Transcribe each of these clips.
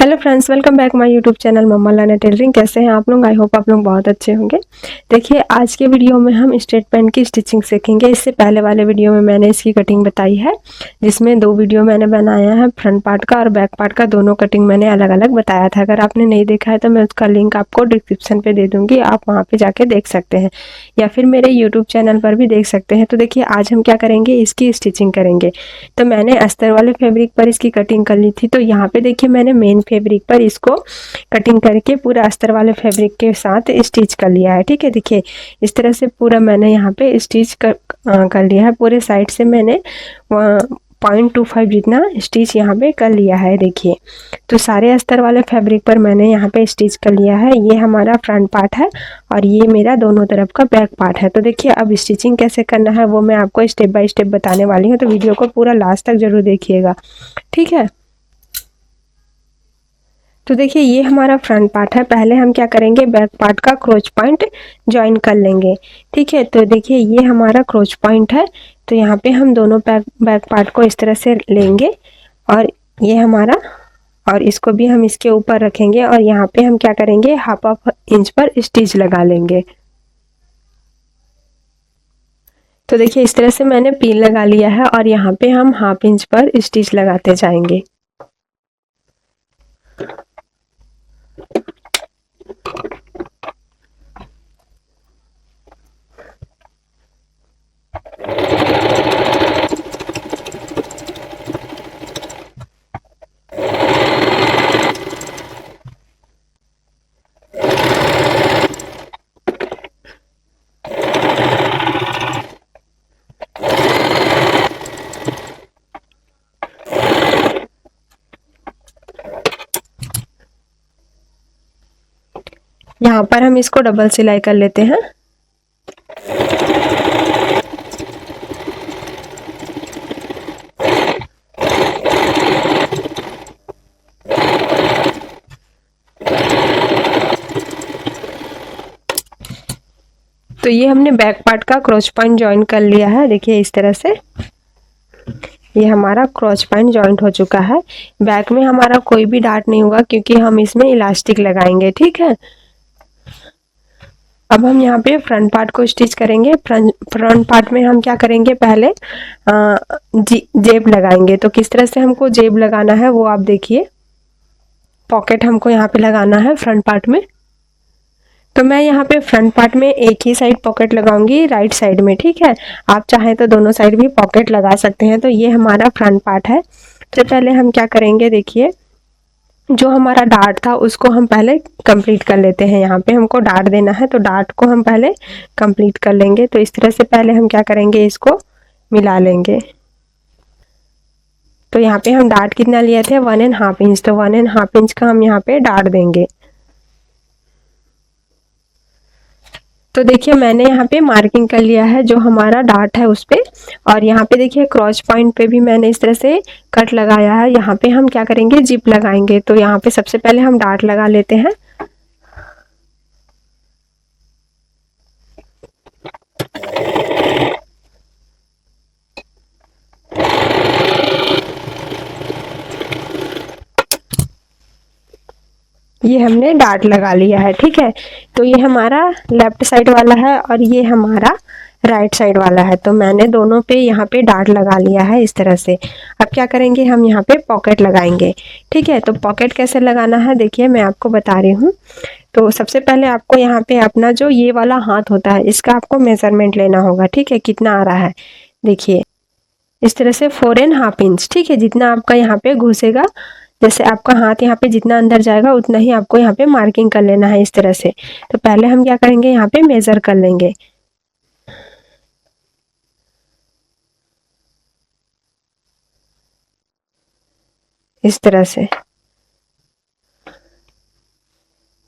Hello friends, welcome back my YouTube channel mamma learner tailoring. कैसे हैं आप लोग? आई होप आप लोग बहुत अच्छे होंगे। देखिए, आज के वीडियो में हम स्ट्रेट पैंट की स्टिचिंग सीखेंगे। इससे पहले वाले वीडियो में मैंने इसकी कटिंग बताई है, जिसमें दो वीडियो मैंने बनाया है, फ्रंट पार्ट का और बैक पार्ट का। दोनों कटिंग मैंने अलग अलग बताया था। अगर आपने नहीं देखा है तो मैं उसका लिंक आपको डिस्क्रिप्शन पे दे दूँगी, आप वहाँ पर जाके देख सकते हैं, या फिर मेरे यूट्यूब चैनल पर भी देख सकते हैं। तो देखिए, आज हम क्या करेंगे, इसकी स्टिचिंग करेंगे। तो मैंने अस्तर वाले फैब्रिक पर इसकी कटिंग कर ली थी। तो यहाँ पे देखिए, मैंने मेन फैब्रिक पर इसको कटिंग करके पूरा अस्तर वाले फैब्रिक के साथ स्टिच कर लिया है। ठीक है, देखिए इस तरह से पूरा मैंने यहाँ पे स्टिच कर लिया है। पूरे साइड से मैंने 0.25 जितना स्टिच यहाँ पे कर लिया है। देखिए, तो सारे अस्तर वाले फैब्रिक पर मैंने यहाँ पे स्टिच कर लिया है। ये हमारा फ्रंट पार्ट है और ये मेरा दोनों तरफ का बैक पार्ट है। तो देखिए, अब स्टिचिंग कैसे करना है वो मैं आपको स्टेप बाय स्टेप बताने वाली हूँ, तो वीडियो को पूरा लास्ट तक जरूर देखिएगा। ठीक है, तो देखिए ये हमारा फ्रंट पार्ट है। पहले हम क्या करेंगे, बैक पार्ट का क्रोच पॉइंट ज्वाइन कर लेंगे। ठीक है, तो देखिए ये हमारा क्रोच पॉइंट है। तो यहाँ पे हम दोनों बैक पार्ट को इस तरह से लेंगे और ये हमारा, और इसको भी हम इसके ऊपर रखेंगे और यहाँ पे हम क्या करेंगे, 1/2 इंच पर स्टिच लगा लेंगे। तो देखिए इस तरह से मैंने पिन लगा लिया है और यहाँ पे हम 1/2 इंच पर स्टिच लगाते जाएंगे। यहाँ पर हम इसको डबल सिलाई कर लेते हैं। तो ये हमने बैक पार्ट का क्रॉच पॉइंट ज्वाइन कर लिया है। देखिए इस तरह से ये हमारा क्रॉच पॉइंट ज्वाइंट हो चुका है। बैक में हमारा कोई भी डार्ट नहीं होगा क्योंकि हम इसमें इलास्टिक लगाएंगे। ठीक है, अब हम यहाँ पे फ्रंट पार्ट को स्टिच करेंगे। फ्रंट पार्ट में हम क्या करेंगे, पहले जेब लगाएंगे। तो किस तरह से हमको जेब लगाना है वो आप देखिए। पॉकेट हमको यहाँ पे लगाना है फ्रंट पार्ट में। तो मैं यहाँ पे फ्रंट पार्ट में एक ही साइड पॉकेट लगाऊंगी, राइट साइड में। ठीक है, आप चाहें तो दोनों साइड भी पॉकेट लगा सकते हैं। तो ये हमारा फ्रंट पार्ट है। तो पहले हम क्या करेंगे, देखिए जो हमारा डार्ट था उसको हम पहले कंप्लीट कर लेते हैं। यहाँ पे हमको डार्ट देना है तो डार्ट को हम पहले कंप्लीट कर लेंगे। तो इस तरह से पहले हम क्या करेंगे, इसको मिला लेंगे। तो यहाँ पे हम डार्ट कितना लिए थे, 1.5 इंच। तो 1.5 इंच का हम यहाँ पे डार्ट देंगे। तो देखिए मैंने यहाँ पे मार्किंग कर लिया है जो हमारा डार्ट है उस पे, और यहाँ पे देखिए क्रॉच पॉइंट पे भी मैंने इस तरह से कट लगाया है। यहाँ पे हम क्या करेंगे, जिप लगाएंगे। तो यहाँ पे सबसे पहले हम डार्ट लगा लेते हैं। ये हमने डार्ट लगा लिया है। ठीक है, तो ये हमारा लेफ्ट साइड वाला है और ये हमारा राइट साइड वाला है। तो मैंने दोनों पे यहाँ पे डार्ट लगा लिया है इस तरह से। अब क्या करेंगे, हम यहाँ पे पॉकेट लगाएंगे। ठीक है, तो पॉकेट कैसे लगाना है देखिए मैं आपको बता रही हूँ। तो सबसे पहले आपको यहाँ पे अपना जो ये वाला हाथ होता है इसका आपको मेजरमेंट लेना होगा। ठीक है, कितना आ रहा है देखिए इस तरह से 4.5 इंच। ठीक है, जितना आपका यहाँ पे घुसेगा, जैसे आपका हाथ यहाँ पे जितना अंदर जाएगा उतना ही आपको यहाँ पे मार्किंग कर लेना है इस तरह से। तो पहले हम क्या करेंगे, यहाँ पे मेजर कर लेंगे। इस तरह से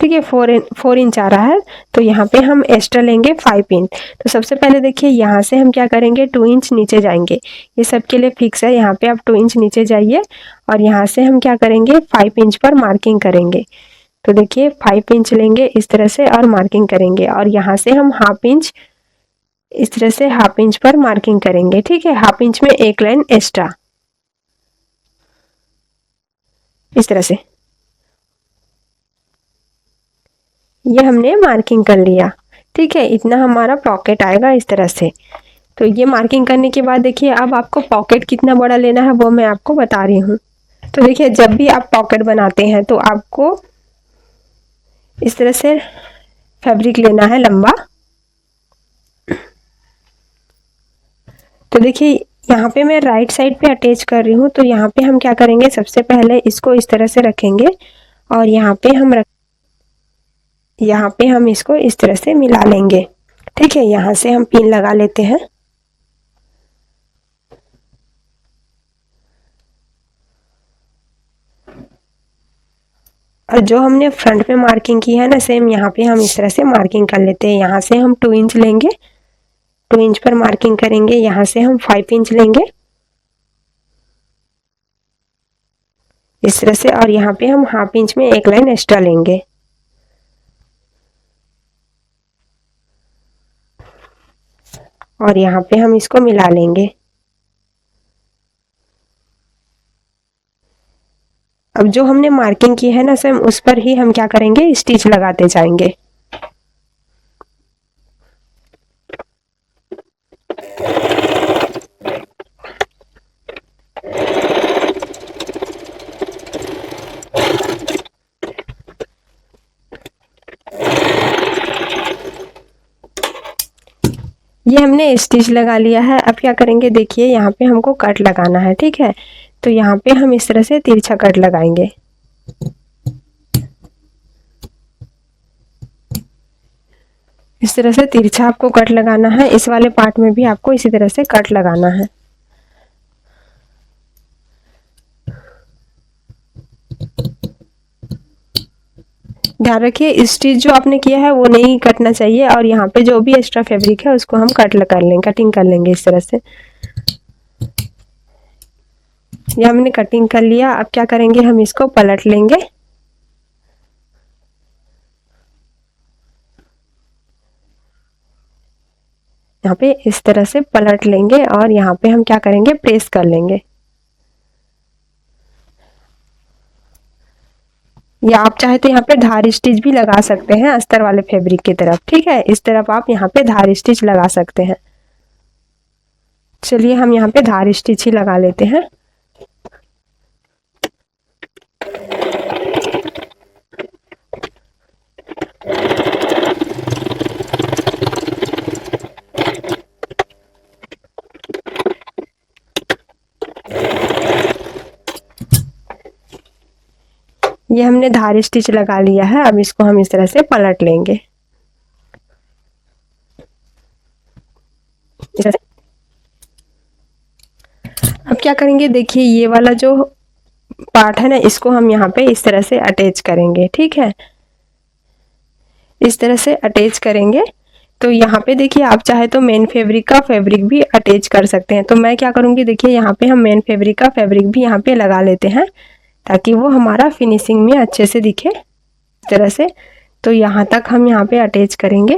ठीक है, 4 इंच आ रहा है। तो यहाँ पे हम एक्स्ट्रा लेंगे 5 इंच। तो सबसे पहले देखिए यहाँ से हम क्या करेंगे, 2 इंच नीचे जाएंगे। ये सबके लिए फिक्स है, यहाँ पे आप 2 इंच नीचे जाइए और यहाँ से हम क्या करेंगे, 5 इंच पर मार्किंग करेंगे। तो देखिए 5 इंच लेंगे इस तरह से और मार्किंग करेंगे, और यहाँ से हम 1/2 इंच इस तरह से 1/2 इंच पर मार्किंग करेंगे। ठीक है, 1/2 इंच में एक लाइन एक्स्ट्रा इस तरह से। ये हमने मार्किंग कर लिया। ठीक है, इतना हमारा पॉकेट आएगा इस तरह से। तो ये मार्किंग करने के बाद देखिए अब आपको पॉकेट कितना बड़ा लेना है वो मैं आपको बता रही हूँ। तो देखिए जब भी आप पॉकेट बनाते हैं तो आपको इस तरह से फैब्रिक लेना है लंबा। तो देखिए यहाँ पे मैं राइट साइड पे अटैच कर रही हूँ। तो यहाँ पे हम क्या करेंगे, सबसे पहले इसको इस तरह से रखेंगे और यहाँ पे हम इसको इस तरह से मिला लेंगे। ठीक है, यहाँ से हम पिन लगा लेते हैं। और जो हमने फ्रंट में मार्किंग की है ना, सेम यहाँ पे हम इस तरह से मार्किंग कर लेते हैं। यहाँ से हम 2 इंच लेंगे, 2 इंच पर मार्किंग करेंगे। यहाँ से हम 5 इंच लेंगे इस तरह से, और यहाँ पे हम हाफ इंच में एक लाइन एक्स्ट्रा लेंगे। और यहाँ पे हम इसको मिला लेंगे। अब जो हमने मार्किंग की है ना सेम, उस पर ही हम क्या करेंगे, स्टिच लगाते जाएंगे। ये हमने स्टिच लगा लिया है। अब क्या करेंगे, देखिए यहाँ पे हमको कट लगाना है। ठीक है, तो यहाँ पे हम इस तरह से तिरछा कट लगाएंगे। इस तरह से तिरछा आपको कट लगाना है। इस वाले पार्ट में भी आपको इसी तरह से कट लगाना है। ध्यान रखिए स्टिच जो आपने किया है वो नहीं कटना चाहिए, और यहाँ पे जो भी एक्स्ट्रा फैब्रिक है उसको हम कटिंग कर लेंगे इस तरह से। ये हमने कटिंग कर लिया। अब क्या करेंगे, हम इसको पलट लेंगे। यहाँ पे इस तरह से पलट लेंगे और यहाँ पे हम क्या करेंगे, प्रेस कर लेंगे। या आप चाहे तो यहाँ पे धार स्टिच भी लगा सकते हैं अस्तर वाले फैब्रिक की तरफ। ठीक है, इस तरफ आप यहाँ पे धार स्टिच लगा सकते हैं। चलिए हम यहाँ पे धार स्टिच ही लगा लेते हैं। ये हमने धार स्टिच लगा लिया है। अब इसको हम इस तरह से पलट लेंगे। इस तरह से। अब क्या करेंगे, देखिए ये वाला जो पार्ट है ना, इसको हम यहाँ पे इस तरह से अटैच करेंगे। ठीक है, इस तरह से अटैच करेंगे। तो यहाँ पे देखिए आप चाहे तो मेन फैब्रिक का फैब्रिक भी अटैच कर सकते हैं। तो मैं क्या करूँगी, देखिए यहाँ पे हम मेन फैब्रिक का फैब्रिक भी यहाँ पे लगा लेते हैं ताकि वो हमारा फिनिशिंग में अच्छे से दिखे इस तरह से। तो यहाँ तक हम यहाँ पे अटैच करेंगे।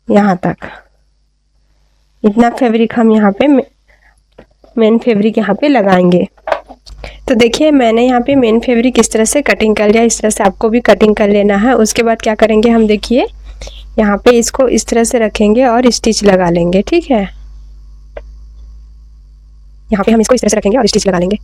यहाँ तक इतना फैब्रिक हम यहाँ पे मेन फैब्रिक यहाँ पे लगाएंगे। तो देखिए मैंने यहाँ पे मेन फैब्रिक इस तरह से कटिंग कर लिया। इस तरह से आपको भी कटिंग कर लेना है। उसके बाद क्या करेंगे हम, देखिए यहाँ पे इसको इस तरह से रखेंगे और स्टिच लगा लेंगे। ठीक है, यहाँ पे हम इसको इस तरह से रखेंगे और स्टिच लगा लेंगे।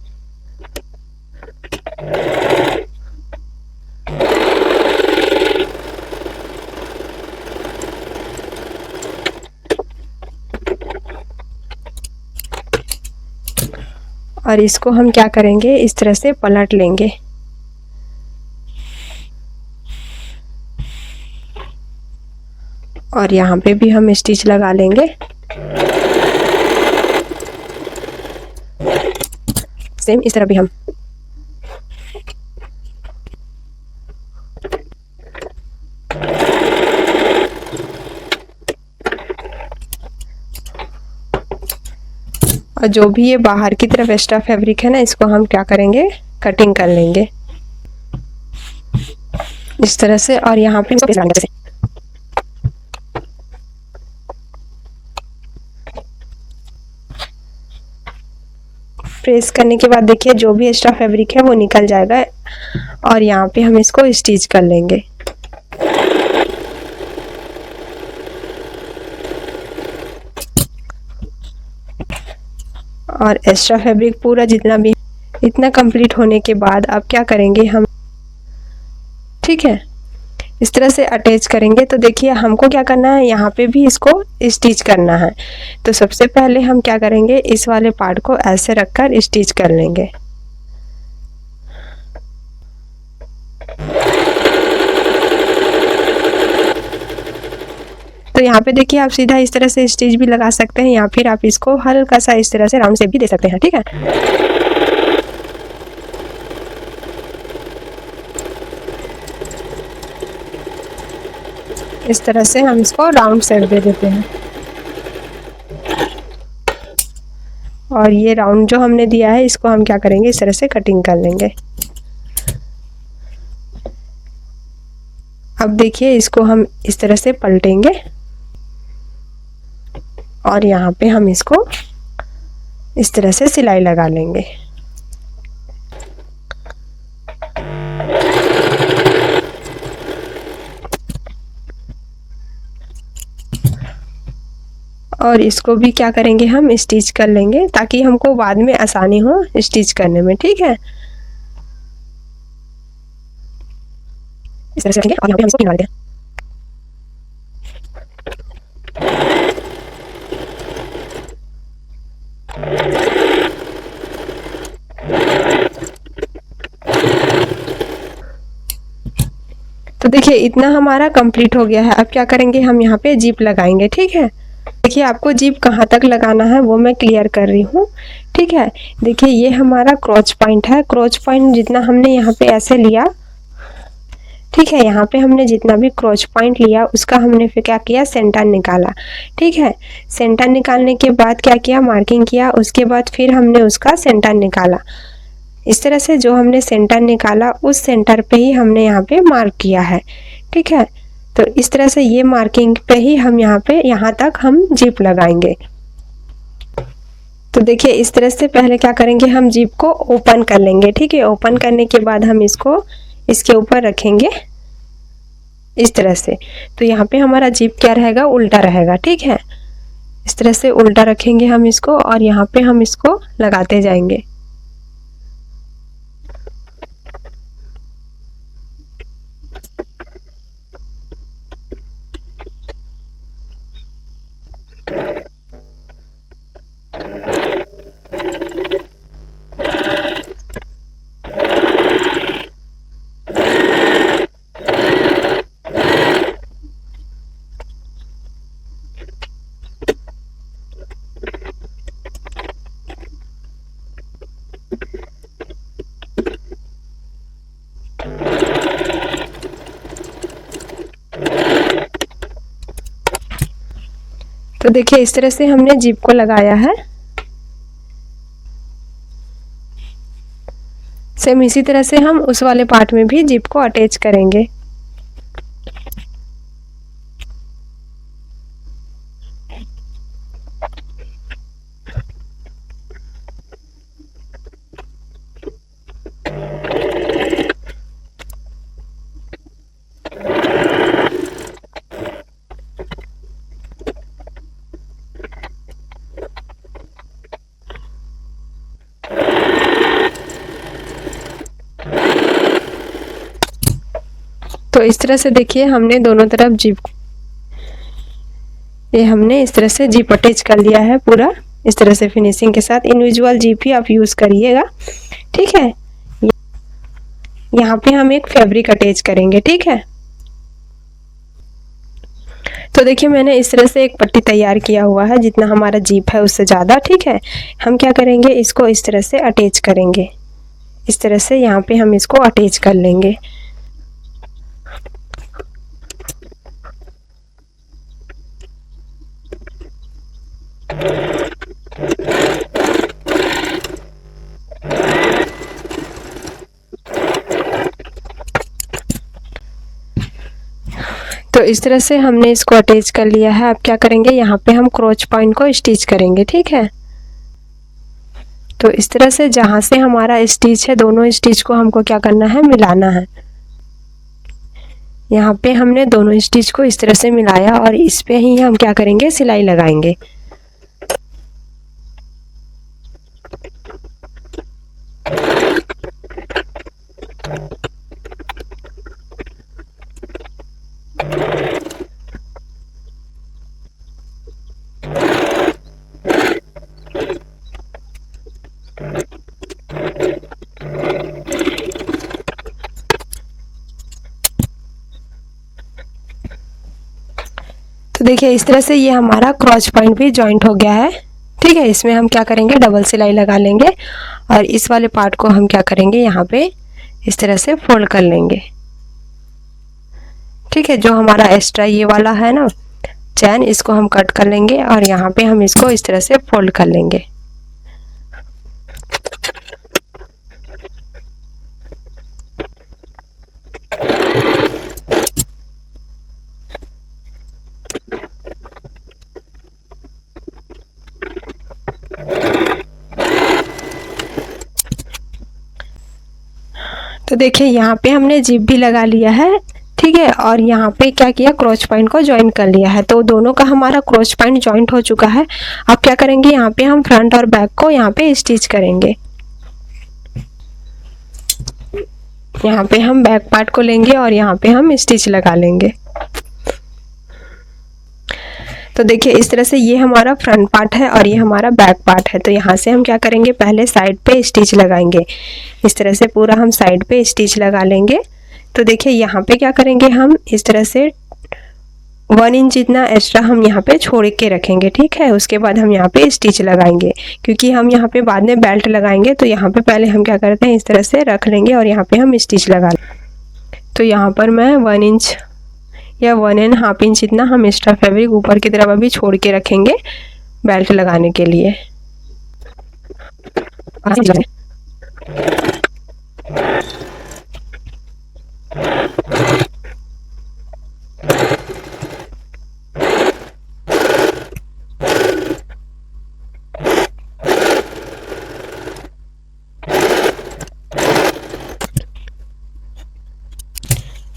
और इसको हम क्या करेंगे, इस तरह से पलट लेंगे। और यहाँ पे भी हम स्टिच लगा लेंगे। सेम इस तरह भी हम। और जो भी ये बाहर की तरफ एक्स्ट्रा फैब्रिक है ना, इसको हम क्या करेंगे, कटिंग कर लेंगे इस तरह से। और यहाँ पे इसको लगाएंगे। प्रेस करने के बाद देखिए जो भी एक्स्ट्रा फैब्रिक है वो निकल जाएगा और यहाँ पे हम इसको स्टिच कर लेंगे। और एक्स्ट्रा फैब्रिक पूरा जितना भी इतना कंप्लीट होने के बाद अब क्या करेंगे हम, ठीक है, इस तरह से अटैच करेंगे। तो देखिए हमको क्या करना है, यहाँ पे भी इसको स्टिच करना है। तो सबसे पहले हम क्या करेंगे, इस वाले पार्ट को ऐसे रखकर स्टिच कर लेंगे। तो यहाँ पे देखिए आप सीधा इस तरह से स्टिच भी लगा सकते हैं या फिर आप इसको हल्का सा इस तरह से राउंड शेप भी दे सकते हैं, ठीक है। इस तरह से हम इसको राउंड शेप दे देते हैं और ये राउंड जो हमने दिया है इसको हम क्या करेंगे, इस तरह से कटिंग कर लेंगे। अब देखिए इसको हम इस तरह से पलटेंगे और यहाँ पे हम इसको इस तरह से सिलाई लगा लेंगे। और इसको भी क्या करेंगे, हम स्टिच कर लेंगे ताकि हमको बाद में आसानी हो स्टिच करने में, ठीक है। इस तरह से रखेंगे और यहाँ पे हम इसको निकाल देंगे। तो देखिए इतना हमारा कंप्लीट हो गया है। अब क्या करेंगे, हम यहाँ पे जिप लगाएंगे, ठीक है। देखिए आपको जिप कहाँ तक लगाना है वो मैं क्लियर कर रही हूँ, ठीक है। देखिए ये हमारा क्रॉच पॉइंट है। क्रॉच पॉइंट जितना हमने यहाँ पे ऐसे लिया, ठीक है, यहाँ पे हमने जितना भी क्रॉच पॉइंट लिया उसका हमने फिर क्या किया, सेंटर निकाला, ठीक है। सेंटर निकालने के बाद क्या किया, मार्किंग किया, उसके बाद फिर हमने उसका सेंटर निकाला। इस तरह से जो हमने सेंटर निकाला उस सेंटर पे ही हमने यहाँ पे मार्क किया है, ठीक है। तो इस तरह से ये मार्किंग पे ही हम यहाँ तक हम जिप लगाएंगे। तो देखिए इस तरह से पहले क्या करेंगे, हम जिप को ओपन कर लेंगे, ठीक है। ओपन करने के बाद हम इसको इसके ऊपर रखेंगे इस तरह से। तो यहाँ पे हमारा जिप क्या रहेगा, उल्टा रहेगा, ठीक है। इस तरह से उल्टा रखेंगे हम इसको और यहाँ पे हम इसको लगाते जाएंगे। तो देखिए इस तरह से हमने जिप को लगाया है। सेम इसी तरह से हम उस वाले पार्ट में भी जिप को अटैच करेंगे। तो इस तरह से देखिए हमने दोनों तरफ जिप, ये हमने इस तरह से जिप अटैच कर लिया है पूरा इस तरह से फिनिशिंग के साथ। इंडिविजुअल जिप ही आप यूज़ करिएगा, ठीक है। यहाँ पे हम एक फैब्रिक अटैच करेंगे, ठीक है। तो देखिए मैंने इस तरह से एक पट्टी तैयार किया हुआ है, जितना हमारा जिप है उससे ज़्यादा, ठीक है। हम क्या करेंगे, इसको इस तरह से अटैच करेंगे, इस तरह से यहाँ पे हम इसको अटैच कर लेंगे। तो इस तरह से हमने इसको अटैच कर लिया है। अब क्या करेंगे, यहाँ पे हम क्रॉच पॉइंट को स्टिच करेंगे, ठीक है। तो इस तरह से जहाँ से हमारा स्टिच है दोनों स्टिच को हमको क्या करना है, मिलाना है। यहाँ पे हमने दोनों स्टिच को इस तरह से मिलाया और इस पे ही हम क्या करेंगे, सिलाई लगाएंगे। तो देखिए इस तरह से ये हमारा क्रॉच पॉइंट भी जॉइंट हो गया है। ठीक है, इसमें हम क्या करेंगे, डबल सिलाई लगा लेंगे और इस वाले पार्ट को हम क्या करेंगे, यहाँ पे इस तरह से फोल्ड कर लेंगे। ठीक है, जो हमारा एक्स्ट्रा ये वाला है ना चैन, इसको हम कट कर लेंगे और यहाँ पे हम इसको इस तरह से फोल्ड कर लेंगे। तो देखिए यहाँ पे हमने जिप भी लगा लिया है। ठीक है, और यहाँ पे क्या किया, क्रॉच पॉइंट को ज्वाइन कर लिया है। तो दोनों का हमारा क्रॉच पॉइंट ज्वाइंट हो चुका है। अब क्या करेंगे, यहाँ पे हम फ्रंट और बैक को यहाँ पे स्टिच करेंगे। यहाँ पे हम बैक पार्ट को लेंगे और यहाँ पे हम स्टिच लगा लेंगे। तो देखिए इस तरह से ये हमारा फ्रंट पार्ट है और ये हमारा बैक पार्ट है। तो यहाँ से हम क्या करेंगे, पहले साइड पे स्टिच लगाएंगे। इस तरह से पूरा हम साइड पे स्टिच लगा लेंगे। तो देखिए यहाँ पे क्या करेंगे, हम इस तरह से 1 इंच जितना एक्स्ट्रा हम यहाँ पे छोड़ के रखेंगे। ठीक है, उसके बाद हम यहाँ पे स्टिच लगाएंगे, क्योंकि हम यहाँ पे बाद में बेल्ट लगाएंगे। तो यहाँ पे पहले हम क्या करते हैं, इस तरह से रख लेंगे और यहाँ पे हम स्टिच लगा लेंगे। तो यहाँ पर मैं 1 इंच या 1.5 इंच इतना हम एक्स्ट्रा फैब्रिक ऊपर की तरफ अभी छोड़ के रखेंगे बेल्ट लगाने के लिए।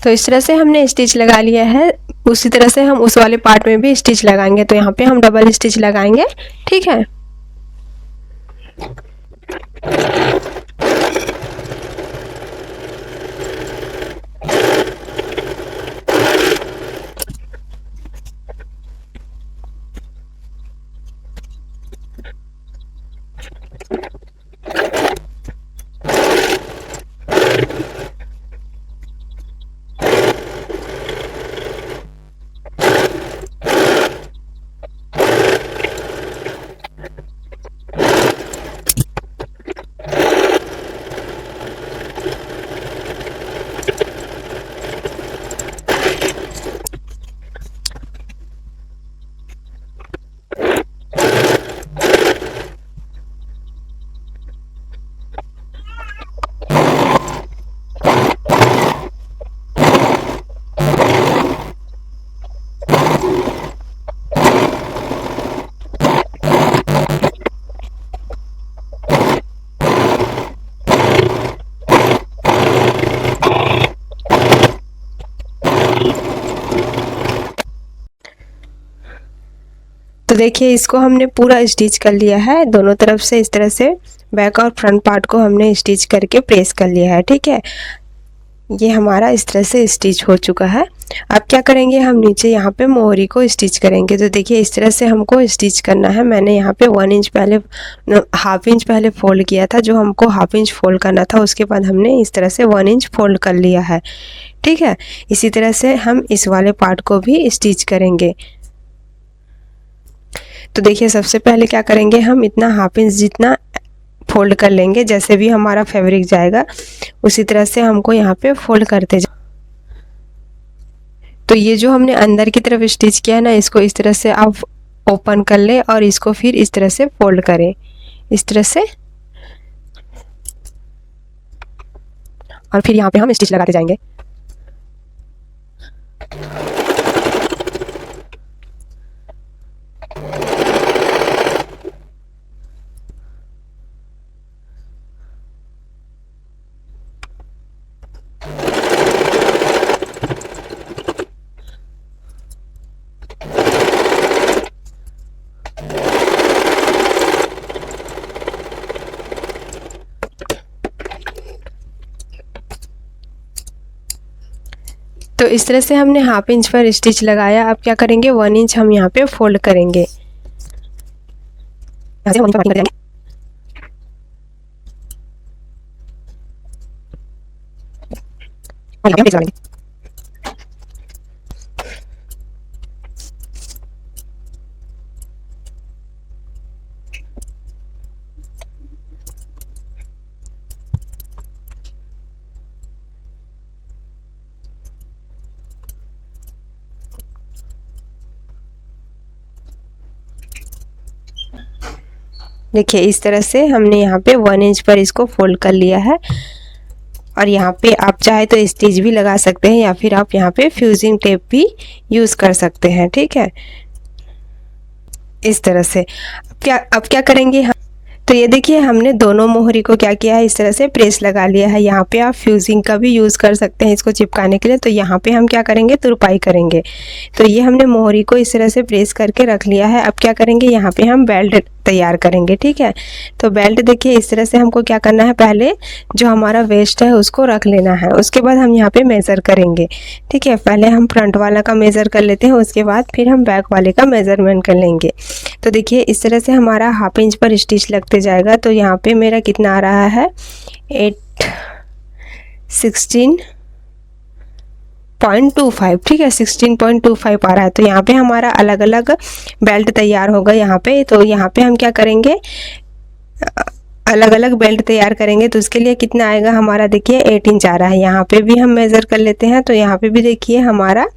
तो इस तरह से हमने स्टिच लगा लिया है। उसी तरह से हम उस वाले पार्ट में भी स्टिच लगाएंगे। तो यहाँ पे हम डबल स्टिच लगाएंगे। ठीक है, तो देखिए इसको हमने पूरा स्टिच कर लिया है दोनों तरफ से। इस तरह से बैक और फ्रंट पार्ट को हमने स्टिच करके प्रेस कर लिया है। ठीक है, ये हमारा इस तरह से स्टिच हो चुका है। अब क्या करेंगे, हम नीचे यहाँ पे मोहरी को स्टिच करेंगे। तो देखिए इस तरह से हमको स्टिच करना है। मैंने यहाँ पे 1 इंच पहले, 1/2 इंच पहले फोल्ड किया था। जो हमको 1/2 इंच फोल्ड करना था, उसके बाद हमने इस तरह से 1 इंच फोल्ड कर लिया है। ठीक है, इसी तरह से हम इस वाले पार्ट को भी स्टिच करेंगे। तो देखिए सबसे पहले क्या करेंगे, हम इतना 1/2 इंच जितना फोल्ड कर लेंगे। जैसे भी हमारा फैब्रिक जाएगा उसी तरह से हमको यहाँ पे फोल्ड करते जाए। तो ये जो हमने अंदर की तरफ स्टिच किया है ना, इसको इस तरह से आप ओपन कर ले और इसको फिर इस तरह से फोल्ड करें, इस तरह से, और फिर यहाँ पे हम स्टिच लगाते जाएंगे। तो इस तरह से हमने हाफ इंच पर स्टिच लगाया। अब क्या करेंगे, 1 इंच हम यहाँ पे फोल्ड करेंगे, यहाँ से 1 इंच पर करेंगे। और यहाँ पे लगाएंगे। देखिए इस तरह से हमने यहाँ पे 1 इंच पर इसको फोल्ड कर लिया है। और यहाँ पे आप चाहे तो स्टिच भी लगा सकते हैं या फिर आप यहाँ पे फ्यूजिंग टेप भी यूज़ कर सकते हैं। ठीक है, इस तरह से अब क्या करेंगे, तो ये देखिए हमने दोनों मोहरी को क्या किया है, इस तरह से प्रेस लगा लिया है। यहाँ पे आप फ्यूजिंग का भी यूज़ कर सकते हैं इसको चिपकाने के लिए। तो यहाँ पे हम क्या करेंगे, तुरपाई करेंगे। तो ये हमने मोहरी को इस तरह से प्रेस करके रख लिया है। अब क्या करेंगे, यहाँ पे हम बेल्ट तैयार करेंगे। ठीक है, तो बेल्ट देखिए इस तरह से हमको क्या करना है, पहले जो हमारा वेस्ट है उसको रख लेना है, उसके बाद हम यहाँ पे मेज़र करेंगे। ठीक है, पहले हम फ्रंट वाला का मेज़र कर लेते हैं, उसके बाद फिर हम बैक वाले का मेज़रमेंट कर लेंगे। तो देखिए इस तरह से हमारा हाफ इंच पर स्टिच लगते जाएगा। तो यहाँ पे मेरा कितना आ रहा है, 16.25। ठीक है, 16.25 आ रहा है। तो यहाँ पे हमारा अलग अलग बेल्ट तैयार होगा यहाँ पे। तो यहाँ पे हम क्या करेंगे, अलग अलग बेल्ट तैयार करेंगे। तो उसके लिए कितना आएगा हमारा, देखिए 8 इंच आ रहा है। यहाँ पे भी हम मेज़र कर लेते हैं। तो यहाँ पे भी देखिए हमारा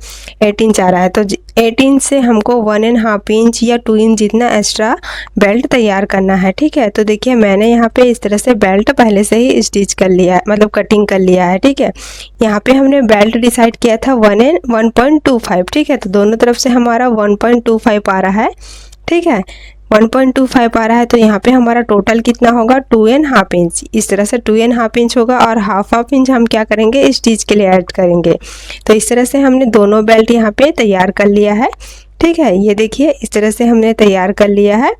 8 इंच आ रहा है। तो 8 इंच से हमको 1.5 इंच या 2 इंच जितना एक्स्ट्रा बेल्ट तैयार करना है। ठीक है, तो देखिए मैंने यहाँ पे इस तरह से बेल्ट पहले से ही स्टिच कर लिया है, मतलब कटिंग कर लिया है। ठीक है, यहाँ पे हमने बेल्ट डिसाइड किया था 1.25। ठीक है, तो दोनों तरफ से हमारा 1.25 आ रहा है। ठीक है, 1.25 आ रहा है। तो यहाँ पे हमारा टोटल कितना होगा, 2.5 इंच। इस तरह से 2.5 इंच होगा और हाफ इंच हम क्या करेंगे, स्टिच के लिए ऐड करेंगे। तो इस तरह से हमने दोनों बेल्ट यहाँ पे तैयार कर लिया है। ठीक है, ये देखिए इस तरह से हमने तैयार कर लिया है।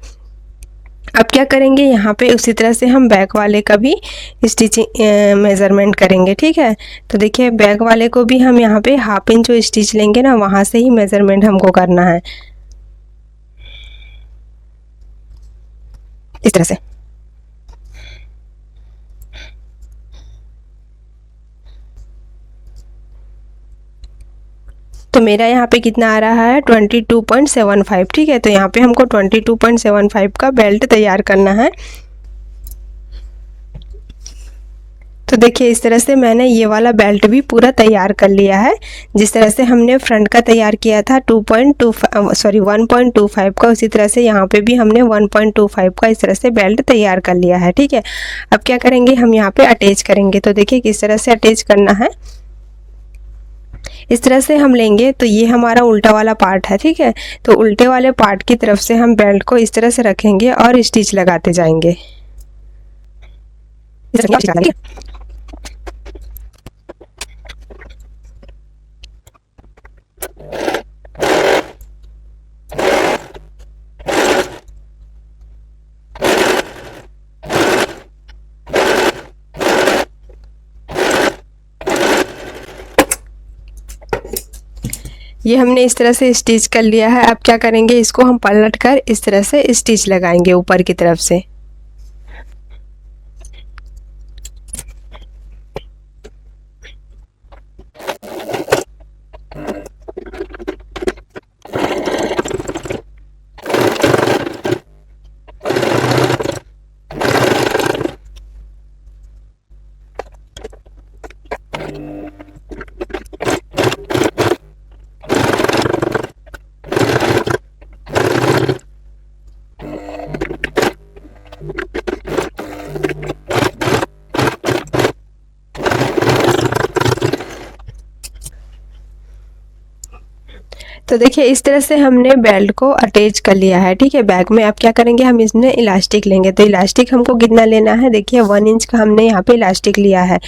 अब क्या करेंगे, यहाँ पे उसी तरह से हम बैक वाले का भी स्टिचिंग मेज़रमेंट करेंगे। ठीक है, तो देखिए बैक वाले को भी हम यहाँ पे हाफ इंच जो स्टिच लेंगे ना, वहाँ से ही मेज़रमेंट हमको करना है, इस तरह से। तो मेरा यहाँ पे कितना आ रहा है, 22.75। ठीक है, तो यहाँ पे हमको 22.75 का बेल्ट तैयार करना है। तो देखिए इस तरह से मैंने ये वाला बेल्ट भी पूरा तैयार कर लिया है। जिस तरह से हमने फ्रंट का तैयार किया था 1.25 का, उसी तरह से यहाँ पे भी हमने 1.25 का इस तरह से बेल्ट तैयार कर लिया है। ठीक है, अब क्या करेंगे, हम यहाँ पे अटैच करेंगे। तो देखिए किस तरह से अटैच करना है, इस तरह से हम लेंगे। तो ये हमारा उल्टा वाला पार्ट है। ठीक है, तो उल्टे वाले पार्ट की तरफ से हम बेल्ट को इस तरह से रखेंगे और स्टिच लगाते जाएंगे। ये हमने इस तरह से स्टिच कर लिया है। अब क्या करेंगे, इसको हम पलट कर इस तरह से स्टिच लगाएंगे ऊपर की तरफ से। तो देखिए इस तरह से हमने बेल्ट को अटैच कर लिया है। ठीक है, बैक में अब क्या करेंगे, हम इसमें इलास्टिक लेंगे। तो इलास्टिक हमको कितना लेना है, देखिए 1 इंच का हमने यहाँ पे इलास्टिक लिया है।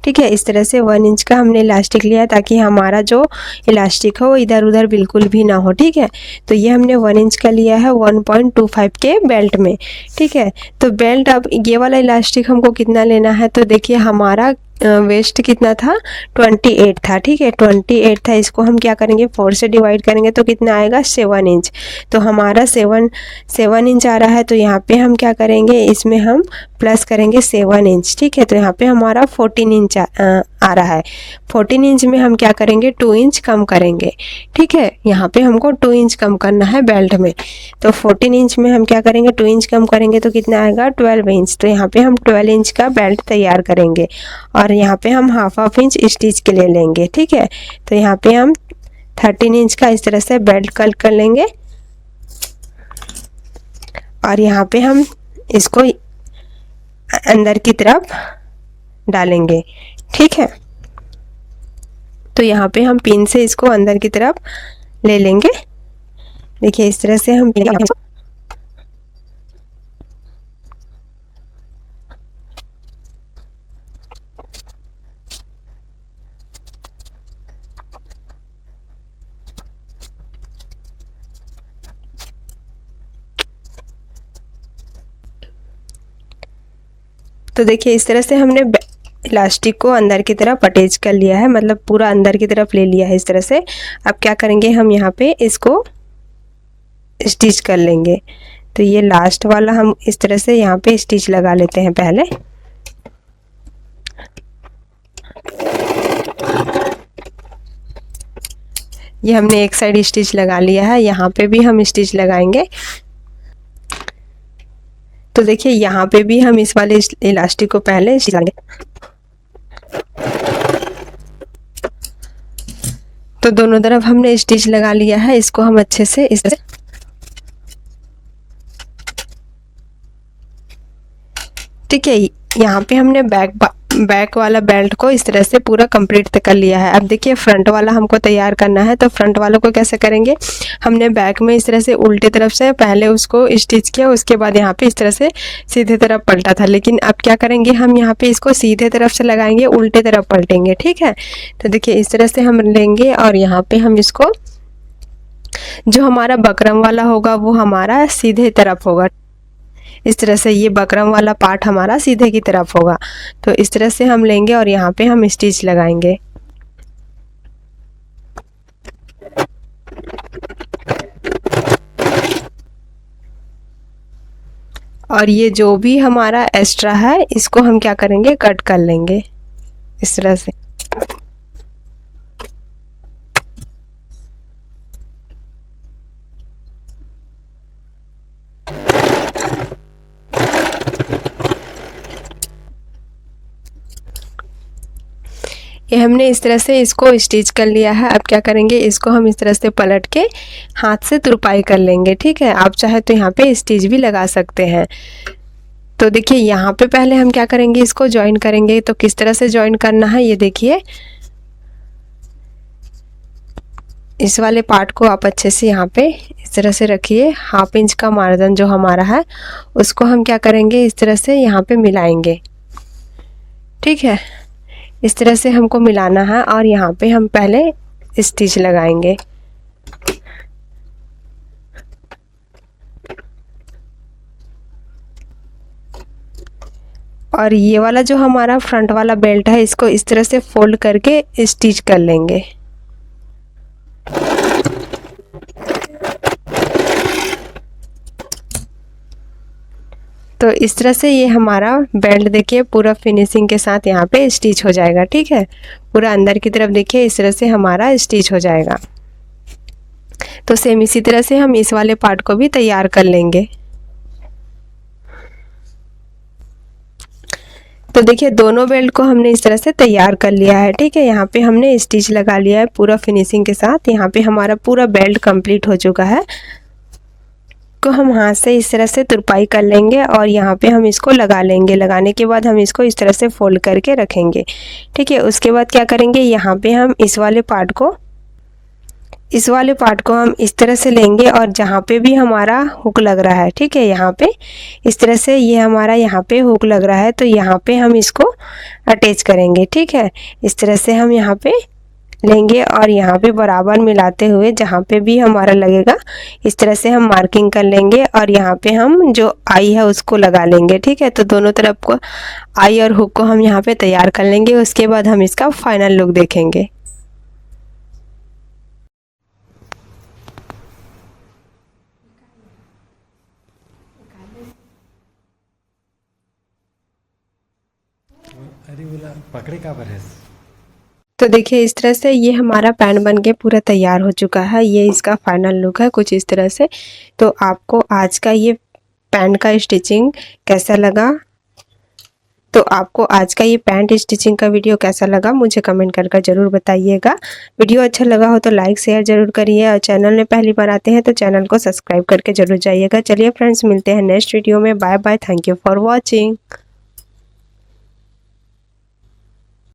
ठीक है, इस तरह से 1 इंच का हमने इलास्टिक लिया ताकि हमारा जो इलास्टिक हो वो इधर उधर बिल्कुल भी ना हो। ठीक है, तो ये हमने 1 इंच का लिया है 1.25 के बेल्ट में। ठीक है, तो बेल्ट अब ये वाला इलास्टिक हमको कितना लेना है, तो देखिए हमारा वेस्ट कितना था 28 था, ठीक है 28 था। इसको हम क्या करेंगे 4 से डिवाइड करेंगे तो कितना आएगा 7 इंच। तो हमारा 7 इंच आ रहा है, तो यहाँ पे हम क्या करेंगे इसमें हम प्लस करेंगे 7 इंच, ठीक है। तो यहाँ पे हमारा 14 इंच आ रहा है। 14 इंच में हम क्या करेंगे 2 इंच कम करेंगे, ठीक है। यहाँ पे हमको 2 इंच कम करना है बेल्ट में। तो 14 इंच में हम क्या करेंगे 2 इंच कम करेंगे तो कितना आएगा 12 इंच। तो यहाँ पे हम 12 इंच का बेल्ट तैयार करेंगे और यहाँ पे हम हाफ इंच स्टिच के लिए लेंगे, ठीक है। तो यहाँ पे हम 13 इंच का इस तरह से बेल्ट कट कर लेंगे और यहाँ पे हम इसको अंदर की तरफ डालेंगे, ठीक है। तो यहाँ पे हम पिन से इसको अंदर की तरफ ले लेंगे। देखिए इस तरह से हम तो देखिए इस तरह से हमने इलास्टिक को अंदर की तरफ अटैच कर लिया है, मतलब पूरा अंदर की तरफ ले लिया है इस तरह से। अब क्या करेंगे हम यहाँ पे इसको स्टिच कर लेंगे। तो ये लास्ट वाला हम इस तरह से यहाँ पे स्टिच लगा लेते हैं पहले। ये हमने एक साइड स्टिच लगा लिया है, यहाँ पे भी हम स्टिच लगाएंगे। तो देखिए यहाँ पे भी हम इस वाले इलास्टिक को पहले स्टिच लगाएंगे। तो दोनों तरफ हमने स्टिच लगा लिया है, इसको हम अच्छे से इस तरह ठीक है। यहाँ पे हमने बैक वाला बेल्ट को इस तरह से पूरा कंप्लीट कर लिया है। अब देखिए फ्रंट वाला हमको तैयार करना है। तो फ्रंट वाला को कैसे करेंगे, हमने बैक में इस तरह से उल्टे तरफ से पहले उसको स्टिच किया, उसके बाद यहाँ पे इस तरह से सीधे तरफ पलटा था। लेकिन अब क्या करेंगे हम यहाँ पे इसको सीधे तरफ से लगाएंगे, उल्टे तरफ पलटेंगे, ठीक है। तो देखिए इस तरह से हम लेंगे और यहाँ पे हम इसको जो हमारा बकरम वाला होगा वो हमारा सीधे तरफ होगा। इस तरह से ये बकरम वाला पार्ट हमारा सीधे की तरफ होगा। तो इस तरह से हम लेंगे और यहाँ पे हम स्टिच लगाएंगे। और ये जो भी हमारा एक्स्ट्रा है इसको हम क्या करेंगे कट कर लेंगे इस तरह से। ये हमने इस तरह से इसको स्टिच कर लिया है। अब क्या करेंगे इसको हम इस तरह से पलट के हाथ से तुरपाई कर लेंगे, ठीक है। आप चाहे तो यहाँ पे स्टिच भी लगा सकते हैं। तो देखिए यहाँ पे पहले हम क्या करेंगे इसको ज्वाइन करेंगे। तो किस तरह से ज्वाइन करना है ये देखिए, इस वाले पार्ट को आप अच्छे से यहाँ पे इस तरह से रखिए। हाफ इंच का मार्जिन जो हमारा है उसको हम क्या करेंगे इस तरह से यहाँ पे मिलाएंगे, ठीक है। इस तरह से हमको मिलाना है और यहाँ पे हम पहले स्टिच लगाएंगे। और ये वाला जो हमारा फ्रंट वाला बेल्ट है इसको इस तरह से फोल्ड करके स्टिच कर लेंगे। तो इस तरह से ये हमारा बेल्ट देखिए पूरा फिनिशिंग के साथ यहाँ पे स्टिच हो जाएगा, ठीक है। पूरा अंदर की तरफ देखिए इस तरह से हमारा स्टिच हो जाएगा। तो सेम इसी तरह से हम इस वाले पार्ट को भी तैयार कर लेंगे। तो देखिए दोनों बेल्ट को हमने इस तरह से तैयार कर लिया है, ठीक है। यहाँ पे हमने स्टिच लगा लिया है पूरा फिनिशिंग के साथ। यहाँ पे हमारा पूरा बेल्ट कंप्लीट हो चुका है। को हम हाथ से इस तरह से तुरपाई कर लेंगे और यहाँ पे हम इसको लगा लेंगे। लगाने के बाद हम इसको इस तरह से फोल्ड करके रखेंगे, ठीक है। उसके बाद क्या करेंगे यहाँ पे हम इस वाले पार्ट को हम इस तरह से लेंगे और जहाँ पे भी हमारा हुक लग रहा है, ठीक है, यहाँ पे इस तरह से ये हमारा यहाँ पे हुक लग रहा है तो यहाँ पे हम इसको अटैच करेंगे, ठीक है। इस तरह से हम यहाँ पे लेंगे और यहाँ पे बराबर मिलाते हुए जहाँ पे भी हमारा लगेगा इस तरह से हम मार्किंग कर लेंगे और यहाँ पे हम जो आई है उसको लगा लेंगे। ठीक है, तो दोनों तरफ को आई और हुक को हम यहाँ पे तैयार कर लेंगे। उसके बाद हम इसका फाइनल लुक देखेंगे। अरे बोला पकड़े का पर है। तो देखिए इस तरह से ये हमारा पैंट बन के पूरा तैयार हो चुका है। ये इसका फाइनल लुक है कुछ इस तरह से। तो आपको आज का ये पैंट का स्टिचिंग कैसा लगा, तो आपको आज का ये पैंट स्टिचिंग का वीडियो कैसा लगा मुझे कमेंट कर ज़रूर बताइएगा। वीडियो अच्छा लगा हो तो लाइक शेयर ज़रूर करिए और चैनल में पहली बार आते हैं तो चैनल को सब्सक्राइब करके ज़रूर जाइएगा। चलिए फ्रेंड्स, मिलते हैं नेक्स्ट वीडियो में। Bye bye, thank you for watching.